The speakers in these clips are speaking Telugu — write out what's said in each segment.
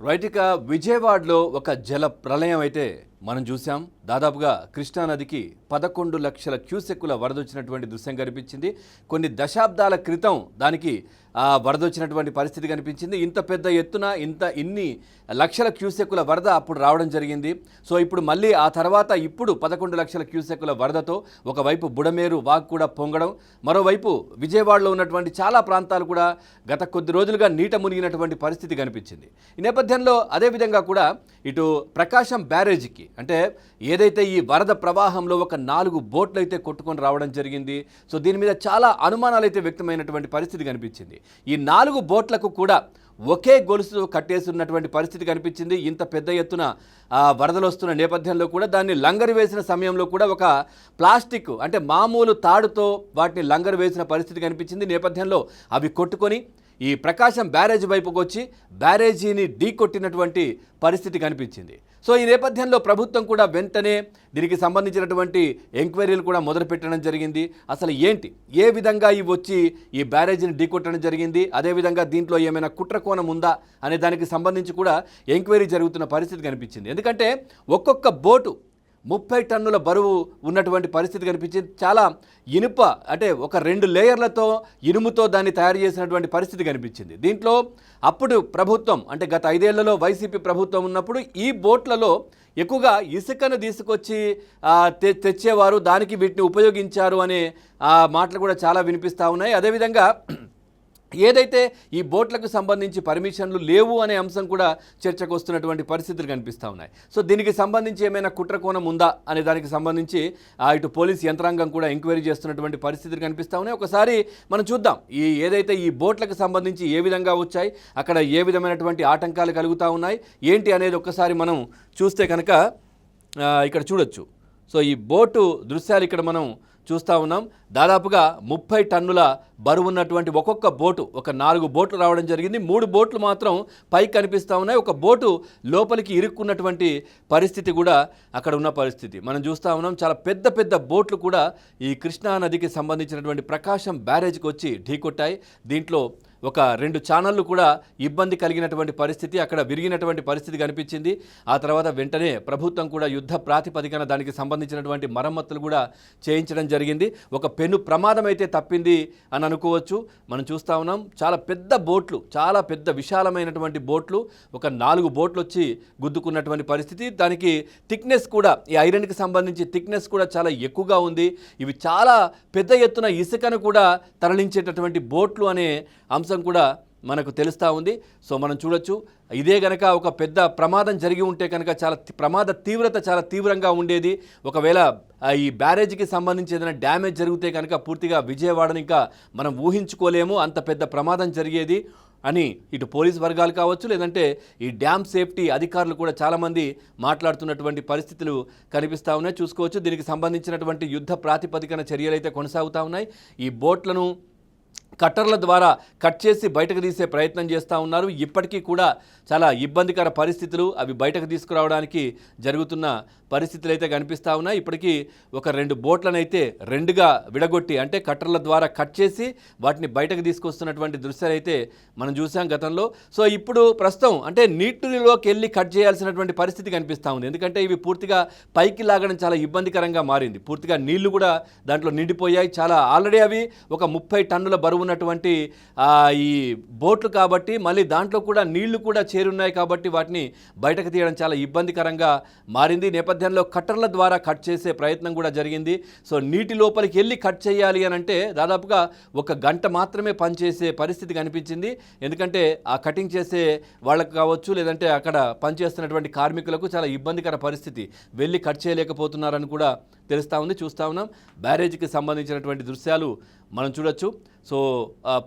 రైట్ ఇక విజయవాడలో ఒక జల ప్రళయం అయితే మనం చూసాం. దాదాపుగా కృష్ణానదికి 11 లక్షల క్యూసెక్కుల వరద వచ్చినటువంటి దృశ్యం కనిపించింది. కొన్ని దశాబ్దాల క్రితం దానికి వరద వచ్చినటువంటి పరిస్థితి కనిపించింది. ఇంత పెద్ద ఎత్తున ఇన్ని లక్షల క్యూసెక్కుల వరద అప్పుడు రావడం జరిగింది. సో ఇప్పుడు మళ్ళీ ఆ తర్వాత ఇప్పుడు 11 లక్షల క్యూసెక్కుల వరదతో ఒకవైపు బుడమేరు వాగు కూడా పొంగడం, మరోవైపు విజయవాడలో ఉన్నటువంటి చాలా ప్రాంతాలు కూడా గత కొద్ది రోజులుగా నీట మునిగినటువంటి పరిస్థితి కనిపించింది. ఈ నేపథ్యంలో అదేవిధంగా కూడా ఇటు ప్రకాశం బ్యారేజీకి అంటే ఏదైతే ఈ వరద ప్రవాహంలో ఒక 4 బోట్లు అయితే కొట్టుకొని రావడం జరిగింది. సో దీని మీద చాలా అనుమానాలు అయితే వ్యక్తమైనటువంటి పరిస్థితి కనిపించింది. ఈ 4 బోట్లకు కూడా ఒకే గొలుసు కట్టేసి ఉన్నటువంటి పరిస్థితి కనిపించింది. ఇంత పెద్ద ఎత్తున వరదలు వస్తున్న నేపథ్యంలో కూడా దాన్ని లంగరు వేసిన సమయంలో కూడా ఒక ప్లాస్టిక్ అంటే మామూలు తాడుతో వాటిని లంగరు వేసిన పరిస్థితి కనిపించింది. నేపథ్యంలో అవి కొట్టుకొని ఈ ప్రకాశం బ్యారేజ్ వైపుకు వచ్చి బ్యారేజీని ఢీకొట్టినటువంటి పరిస్థితి కనిపించింది. సో ఈ నేపథ్యంలో ప్రభుత్వం కూడా వెంటనే దీనికి సంబంధించినటువంటి ఎంక్వైరీలు కూడా మొదలుపెట్టడం జరిగింది. అసలు ఏంటి, ఏ విధంగా ఇవి వచ్చి ఈ బ్యారేజీని ఢీకొట్టడం జరిగింది, అదేవిధంగా దీంట్లో ఏమైనా కుట్రకోణం ఉందా అనే దానికి సంబంధించి కూడా ఎంక్వైరీ జరుగుతున్న పరిస్థితి కనిపించింది. ఎందుకంటే ఒక్కొక్క బోటు 30 టన్నుల బరువు ఉన్నటువంటి పరిస్థితి కనిపించింది. చాలా ఇనుప అంటే ఒక 2 లేయర్లతో ఇనుముతో దాన్ని తయారు చేసినటువంటి పరిస్థితి కనిపించింది. దీంట్లో అప్పుడు ప్రభుత్వం అంటే గత 5 ఏళ్లలో వైసీపీ ప్రభుత్వం ఉన్నప్పుడు ఈ బోట్లలో ఎక్కువగా ఇసుకను తీసుకొచ్చి తెచ్చేవారు, దానికి వీటిని ఉపయోగించారు అనే మాటలు కూడా చాలా వినిపిస్తూ ఉన్నాయి. అదేవిధంగా ఏదైతే ఈ బోట్లకు సంబంధించి పర్మిషన్లు లేవు అనే అంశం కూడా చర్చకు వస్తున్నటువంటి పరిస్థితులు కనిపిస్తూ ఉన్నాయి. సో దీనికి సంబంధించి ఏమైనా కుట్రకోణం ఉందా అనే దానికి సంబంధించి ఇటు పోలీస్ యంత్రాంగం కూడా ఎంక్వైరీ చేస్తున్నటువంటి పరిస్థితులు కనిపిస్తూ ఉన్నాయి. ఒకసారి మనం చూద్దాం ఏదైతే ఈ బోట్లకు సంబంధించి ఏ విధంగా వచ్చాయి, అక్కడ ఏ విధమైనటువంటి ఆటంకాలు కలుగుతూ ఉన్నాయి ఏంటి అనేది ఒక్కసారి మనం చూస్తే కనుక ఇక్కడ చూడొచ్చు. సో ఈ బోటు దృశ్యాలు ఇక్కడ మనం చూస్తూ ఉన్నాం. దాదాపుగా 30 టన్నుల బరువు ఉన్నటువంటి ఒక్కొక్క బోటు ఒక 4 బోట్లు రావడం జరిగింది. 3 బోట్లు మాత్రం పైకి కనిపిస్తూ ఉన్నాయి. ఒక బోటు లోపలికి ఇరుక్కున్నటువంటి పరిస్థితి కూడా అక్కడ ఉన్న పరిస్థితి మనం చూస్తూ ఉన్నాం. చాలా పెద్ద పెద్ద బోట్లు కూడా ఈ కృష్ణానదికి సంబంధించినటువంటి ప్రకాశం బ్యారేజ్కి వచ్చి ఢీకొట్టాయి. దీంట్లో ఒక 2 ఛానళ్ళు కూడా ఇబ్బంది కలిగినటువంటి పరిస్థితి, అక్కడ విరిగినటువంటి పరిస్థితి కనిపించింది. ఆ తర్వాత వెంటనే ప్రభుత్వం కూడా యుద్ధ ప్రాతిపదికన దానికి సంబంధించినటువంటి మరమ్మతులు కూడా చేయించడం జరిగింది. ఒక పెను ప్రమాదం అయితే తప్పింది అని అనుకోవచ్చు. మనం చూస్తూ ఉన్నాం చాలా పెద్ద బోట్లు, చాలా పెద్ద విశాలమైనటువంటి బోట్లు, ఒక 4 బోట్లు వచ్చి గుద్దుకున్నటువంటి పరిస్థితి. దానికి థిక్నెస్ కూడా ఈ ఐరన్కి సంబంధించి థిక్నెస్ కూడా చాలా ఎక్కువగా ఉంది. ఇవి చాలా పెద్ద ఎత్తున ఇసుకను కూడా తరలించేటటువంటి బోట్లు అనే అంశం కూడా మనకు తెలుస్తూ ఉంది. సో మనం చూడొచ్చు, ఇదే కనుక ఒక పెద్ద ప్రమాదం జరిగి ఉంటే కనుక చాలా ప్రమాద తీవ్రత చాలా తీవ్రంగా ఉండేది. ఒకవేళ ఈ బ్యారేజీకి సంబంధించి ఏదైనా డ్యామేజ్ జరిగితే కనుక పూర్తిగా విజయవాడని ఇంకా మనం ఊహించుకోలేము, అంత పెద్ద ప్రమాదం జరిగేది అని ఇటు పోలీస్ వర్గాలు కావచ్చు, లేదంటే ఈ డ్యామ్ సేఫ్టీ అధికారులు కూడా చాలామంది మాట్లాడుతున్నటువంటి పరిస్థితులు కనిపిస్తూ ఉన్నాయి. చూసుకోవచ్చు, దీనికి సంబంధించినటువంటి యుద్ధ ప్రాతిపదికన చర్యలు అయితే కొనసాగుతూ ఉన్నాయి. ఈ బోట్లను కట్టర్ల ద్వారా కట్ చేసి బయటకు తీసే ప్రయత్నం చేస్తూ ఉన్నారు. ఇప్పటికీ కూడా చాలా ఇబ్బందికర పరిస్థితులు అవి బయటకు తీసుకురావడానికి జరుగుతున్న పరిస్థితులు అయితే కనిపిస్తూ ఉన్నాయి. ఇప్పటికీ ఒక 2 బోట్లను అయితే 2గా విడగొట్టి అంటే కట్టర్ల ద్వారా కట్ చేసి వాటిని బయటకు తీసుకొస్తున్నటువంటి దృశ్యాలు అయితే మనం చూసాం గతంలో. సో ఇప్పుడు ప్రస్తుతం అంటే నీటిలోకి వెళ్ళి కట్ చేయాల్సినటువంటి పరిస్థితి కనిపిస్తూ ఉంది. ఎందుకంటే ఇవి పూర్తిగా పైకి లాగడం చాలా ఇబ్బందికరంగా మారింది. పూర్తిగా నీళ్లు కూడా దాంట్లో నిండిపోయాయి. చాలా ఆల్రెడీ అవి ఒక 30 టన్నుల బరువు ఉన్నటువంటి ఈ బోట్లు కాబట్టి మళ్ళీ దాంట్లో కూడా నీళ్లు కూడా చేరున్నాయి కాబట్టి వాటిని బయటకు తీయడం చాలా ఇబ్బందికరంగా మారింది. నేపథ్యంలో కట్టర్ల ద్వారా కట్ చేసే ప్రయత్నం కూడా జరిగింది. సో నీటి లోపలికి వెళ్ళి కట్ చేయాలి అని అంటే దాదాపుగా 1 గంట మాత్రమే పనిచేసే పరిస్థితి కనిపించింది. ఎందుకంటే ఆ కటింగ్ చేసే వాళ్ళకు కావచ్చు, లేదంటే అక్కడ పనిచేస్తున్నటువంటి కార్మికులకు చాలా ఇబ్బందికర పరిస్థితి, వెళ్ళి కట్ చేయలేకపోతున్నారని కూడా తెలుస్తూ ఉంది. చూస్తూ ఉన్నాం బ్యారేజీకి సంబంధించినటువంటి దృశ్యాలు మనం చూడొచ్చు. సో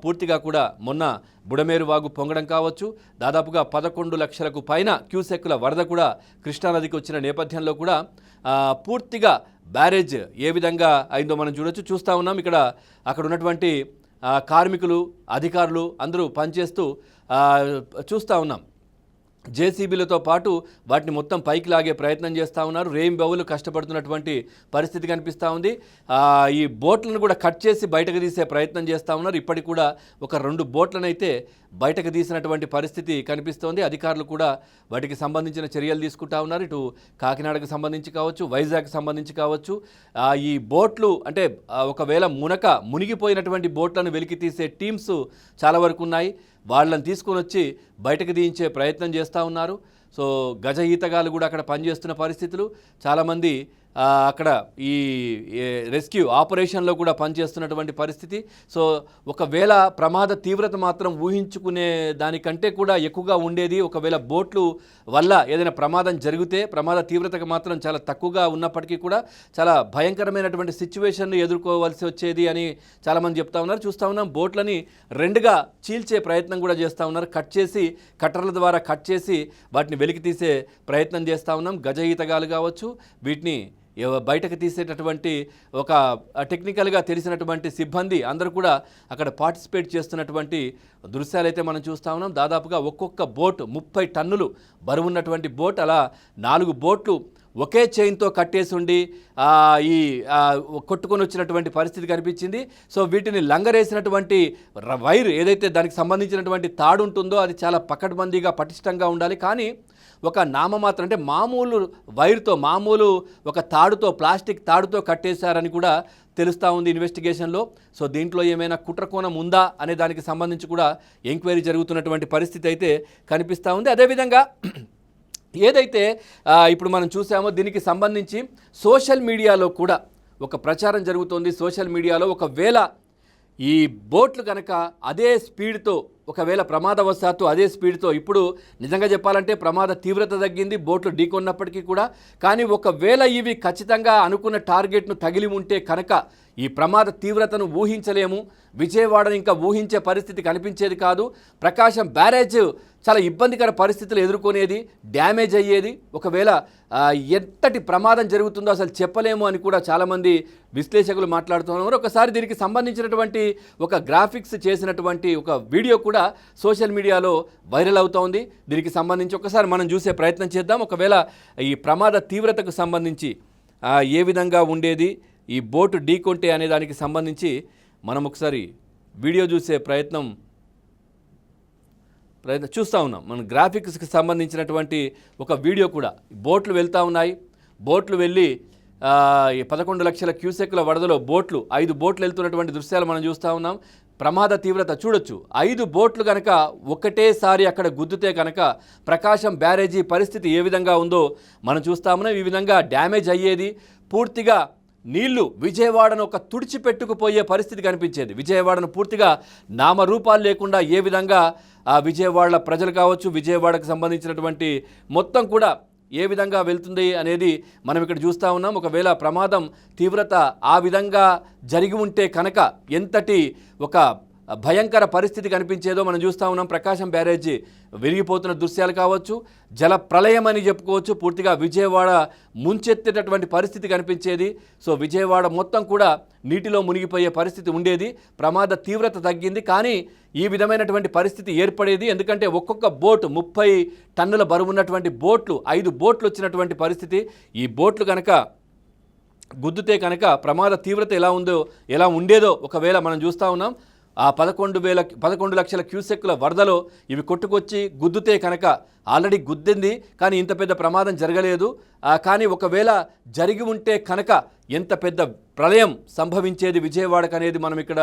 పూర్తిగా కూడా మొన్న బుడమేరు వాగు పొంగడం కావచ్చు, దాదాపుగా 11 లక్షలకు పైన క్యూసెక్కుల వరద కూడా కృష్ణానదికి వచ్చిన నేపథ్యంలో కూడా పూర్తిగా బ్యారేజ్ ఏ విధంగా అయిందో మనం చూస్తూ ఉన్నాం. ఇక్కడ అక్కడ ఉన్నటువంటి కార్మికులు, అధికారులు అందరూ పనిచేస్తూ చూస్తూ ఉన్నాం. జేసీబీలతో పాటు వాటిని మొత్తం పైకి లాగే ప్రయత్నం చేస్తూ ఉన్నారు. రేయింబవళ్ళు కష్టపడుతున్నటువంటి పరిస్థితి కనిపిస్తూ ఉంది. ఈ బోట్లను కూడా కట్ చేసి బయటకు తీసే ప్రయత్నం చేస్తూ ఉన్నారు. ఇప్పటికి కూడా ఒక 2 బోట్లను అయితే బయటకు తీసినటువంటి పరిస్థితి కనిపిస్తోంది. అధికారులు కూడా వాటికి సంబంధించిన చర్యలు తీసుకుంటా ఉన్నారు. ఇటు కాకినాడకు సంబంధించి కావచ్చు, వైజాగ్కి సంబంధించి కావచ్చు. ఈ బోట్లు అంటే ఒకవేళ మునిగిపోయినటువంటి బోట్లను వెలికి తీసే టీమ్స్ చాలా వరకు ఉన్నాయి. వాళ్ళని తీసుకొని వచ్చి బయటకు తీయించే ప్రయత్నం చేస్తూ ఉన్నారు. సో గజ ఈతగాలు కూడా అక్కడ పనిచేస్తున్న పరిస్థితులు, చాలామంది అక్కడ ఈ రెస్క్యూ ఆపరేషన్లో కూడా పనిచేస్తున్నటువంటి పరిస్థితి. సో ఒకవేళ ప్రమాద తీవ్రత మాత్రం ఊహించుకునే దానికంటే కూడా ఎక్కువగా ఉండేది. ఒకవేళ బోట్లు వల్ల ఏదైనా ప్రమాదం జరిగితే ప్రమాద తీవ్రతకు మాత్రం చాలా తక్కువగా ఉన్నప్పటికీ కూడా చాలా భయంకరమైనటువంటి సిచ్యువేషన్ను ఎదుర్కోవాల్సి వచ్చేది అని చాలామంది చెప్తా ఉన్నారు. చూస్తూ ఉన్నాం, బోట్లని 2గా చీల్చే ప్రయత్నం కూడా చేస్తూ ఉన్నారు. కట్టర్ల ద్వారా కట్ చేసి వాటిని వెలికి తీసే ప్రయత్నం చేస్తూ ఉన్నాం. గజ ఈతగాలు కావచ్చు, వీటిని బయటకు తీసేటటువంటి ఒక టెక్నికల్గా తెలిసినటువంటి సిబ్బంది అందరూ కూడా అక్కడ పార్టిసిపేట్ చేస్తున్నటువంటి దృశ్యాలైతే మనం చూస్తూ ఉన్నాం. దాదాపుగా ఒక్కొక్క బోట్ 30 టన్నులు బరువున్నటువంటి బోట్, అలా 4 బోట్లు ఒకే చైన్తో కట్టేసి ఉండి ఈ కొట్టుకొని వచ్చినటువంటి పరిస్థితి కనిపించింది. సో వీటిని లంగరేసినటువంటి వైర్ ఏదైతే దానికి సంబంధించినటువంటి తాడు ఉంటుందో అది చాలా పకడ్బందీగా పటిష్టంగా ఉండాలి. కానీ ఒక నామమాత్రం అంటే మామూలు వైర్తో, మామూలు ఒక తాడుతో, ప్లాస్టిక్ తాడుతో కట్టేశారని కూడా తెలుస్తూ ఉంది ఇన్వెస్టిగేషన్లో. సో దీంట్లో ఏమైనా కుట్రకోణం ఉందా అనే దానికి సంబంధించి కూడా ఎంక్వైరీ జరుగుతున్నటువంటి పరిస్థితి అయితే కనిపిస్తూ ఉంది. అదేవిధంగా ఏదైతే ఇప్పుడు మనం చూసామో దీనికి సంబంధించి సోషల్ మీడియాలో కూడా ఒక ప్రచారం జరుగుతోంది. సోషల్ మీడియాలో ఒకవేళ ఈ బోట్లు కనుక అదే స్పీడ్తో, ఒకవేళ ప్రమాదవశాత్తు అదే స్పీడ్తో, ఇప్పుడు నిజంగా చెప్పాలంటే ప్రమాద తీవ్రత తగ్గింది బోట్లు ఢీకొన్నప్పటికీ కూడా, కానీ ఒకవేళ ఇవి ఖచ్చితంగా అనుకున్న టార్గెట్ను తగిలి ఉంటే కనుక ఈ ప్రమాద తీవ్రతను ఊహించలేము. విజయవాడను ఇంకా ఊహించే పరిస్థితి కనిపించేది కాదు. ప్రకాశం బ్యారేజ్ చాలా ఇబ్బందికర పరిస్థితులు ఎదుర్కొనేది, డ్యామేజ్ అయ్యేది. ఒకవేళ ఎంతటి ప్రమాదం జరుగుతుందో అసలు చెప్పలేము అని కూడా చాలామంది విశ్లేషకులు మాట్లాడుతున్నారు. ఒకసారి దీనికి సంబంధించినటువంటి ఒక గ్రాఫిక్స్ చేసినటువంటి ఒక వీడియో కూడా సోషల్ మీడియాలో వైరల్ అవుతోంది. దీనికి సంబంధించి ఒకసారి మనం చూసే ప్రయత్నం చేద్దాం. ఒకవేళ ఈ ప్రమాద తీవ్రతకు సంబంధించి ఏ విధంగా ఉండేది, ఈ బోటు ఢీకొంటే అనే దానికి సంబంధించి మనం ఒకసారి వీడియో చూసే ప్రయత్నం చూస్తూ ఉన్నాం. మన గ్రాఫిక్స్కి సంబంధించినటువంటి ఒక వీడియో కూడా, బోట్లు వెళ్తూ ఉన్నాయి. బోట్లు వెళ్ళి 11 లక్షల క్యూసెక్ల వరదలో బోట్లు 5 బోట్లు వెళ్తున్నటువంటి దృశ్యాలు మనం చూస్తూ ఉన్నాం. ప్రమాద తీవ్రత చూడొచ్చు. 5 బోట్లు కనుక ఒకటేసారి అక్కడ గుద్దుతే కనుక ప్రకాశం బ్యారేజీ పరిస్థితి ఏ విధంగా ఉందో మనం చూస్తా ఉన్నాం. ఈ విధంగా డ్యామేజ్ అయ్యేది. పూర్తిగా నీళ్లు విజయవాడను ఒక తుడిచిపెట్టుకుపోయే పరిస్థితి కనిపించేది. విజయవాడను పూర్తిగా నామరూపాలు లేకుండా ఏ విధంగా విజయవాడ ప్రజలు కావచ్చు, విజయవాడకు సంబంధించినటువంటి మొత్తం కూడా ఏ విధంగా వెళ్తుంది అనేది మనం ఇక్కడ చూస్తూ ఉన్నాం. ఒకవేళ ప్రమాదం తీవ్రత ఆ విధంగా జరిగి ఉంటే కనుక ఎంతటి ఒక భయంకర పరిస్థితి కనిపించేదో మనం చూస్తూ ఉన్నాం. ప్రకాశం బ్యారేజీ విరిగిపోతున్న దృశ్యాలు కావచ్చు, జల ప్రళయం అని చెప్పుకోవచ్చు. పూర్తిగా విజయవాడ ముంచెత్తేటటువంటి పరిస్థితి కనిపించేది. సో విజయవాడ మొత్తం కూడా నీటిలో మునిగిపోయే పరిస్థితి ఉండేది. ప్రమాద తీవ్రత తగ్గింది, కానీ ఈ విధమైనటువంటి పరిస్థితి ఏర్పడేది. ఎందుకంటే ఒక్కొక్క బోటు 30 టన్నుల బరువున్నటువంటి బోట్లు, 5 బోట్లు వచ్చినటువంటి పరిస్థితి. ఈ బోట్లు కనుక గుద్దుతే కనుక ప్రమాద తీవ్రత ఎలా ఉండేదో ఒకవేళ మనం చూస్తూ ఉన్నాం. ఆ 11 లక్షల క్యూసెక్కుల వరదలో ఇవి కొట్టుకొచ్చి గుద్దుతే కనుక, ఆల్రెడీ గుద్దింది కానీ ఇంత పెద్ద ప్రమాదం జరగలేదు. కానీ ఒకవేళ జరిగి ఉంటే కనుక ఎంత పెద్ద ప్రళయం సంభవించేది విజయవాడకు అనేది మనం ఇక్కడ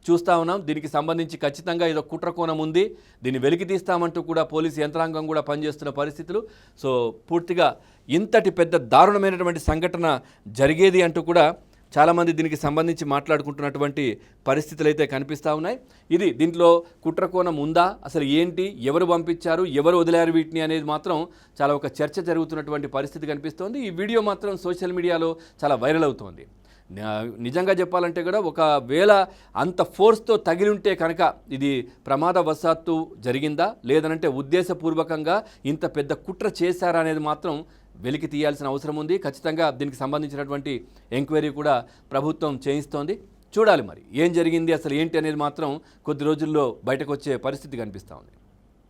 చూస్తూ ఉన్నాం. దీనికి సంబంధించి ఖచ్చితంగా ఏదో కుట్రకోణం ఉంది, దీన్ని వెలికి తీస్తామంటూ కూడా పోలీసు యంత్రాంగం కూడా పనిచేస్తున్న పరిస్థితులు. సో పూర్తిగా ఇంతటి పెద్ద దారుణమైనటువంటి సంఘటన జరిగేది అంటూ కూడా చాలామంది దీనికి సంబంధించి మాట్లాడుకుంటున్నటువంటి పరిస్థితులు అయితే కనిపిస్తూ ఉన్నాయి. దీంట్లో కుట్రకోణం ఉందా, అసలు ఏంటి, ఎవరు పంపించారు, ఎవరు వదిలారు వీటిని అనేది మాత్రం చాలా ఒక చర్చ జరుగుతున్నటువంటి పరిస్థితి కనిపిస్తోంది. ఈ వీడియో మాత్రం సోషల్ మీడియాలో చాలా వైరల్ అవుతోంది. నిజంగా చెప్పాలంటే కూడా ఒకవేళ అంత ఫోర్స్తో తగిలి ఉంటే కనుక ఇది ప్రమాదవశాత్తు జరిగిందా, లేదనంటే ఉద్దేశపూర్వకంగా ఇంత పెద్ద కుట్ర చేశారా అనేది మాత్రం వెలికి తీయాల్సిన అవసరం ఉంది. ఖచ్చితంగా దీనికి సంబంధించినటువంటి ఎంక్వైరీ కూడా ప్రభుత్వం చేయిస్తోంది. చూడాలి మరి ఏం జరిగింది, అసలు ఏంటి అనేది మాత్రం కొద్ది రోజుల్లో బయటకు వచ్చే పరిస్థితి కనిపిస్తూ ఉంది.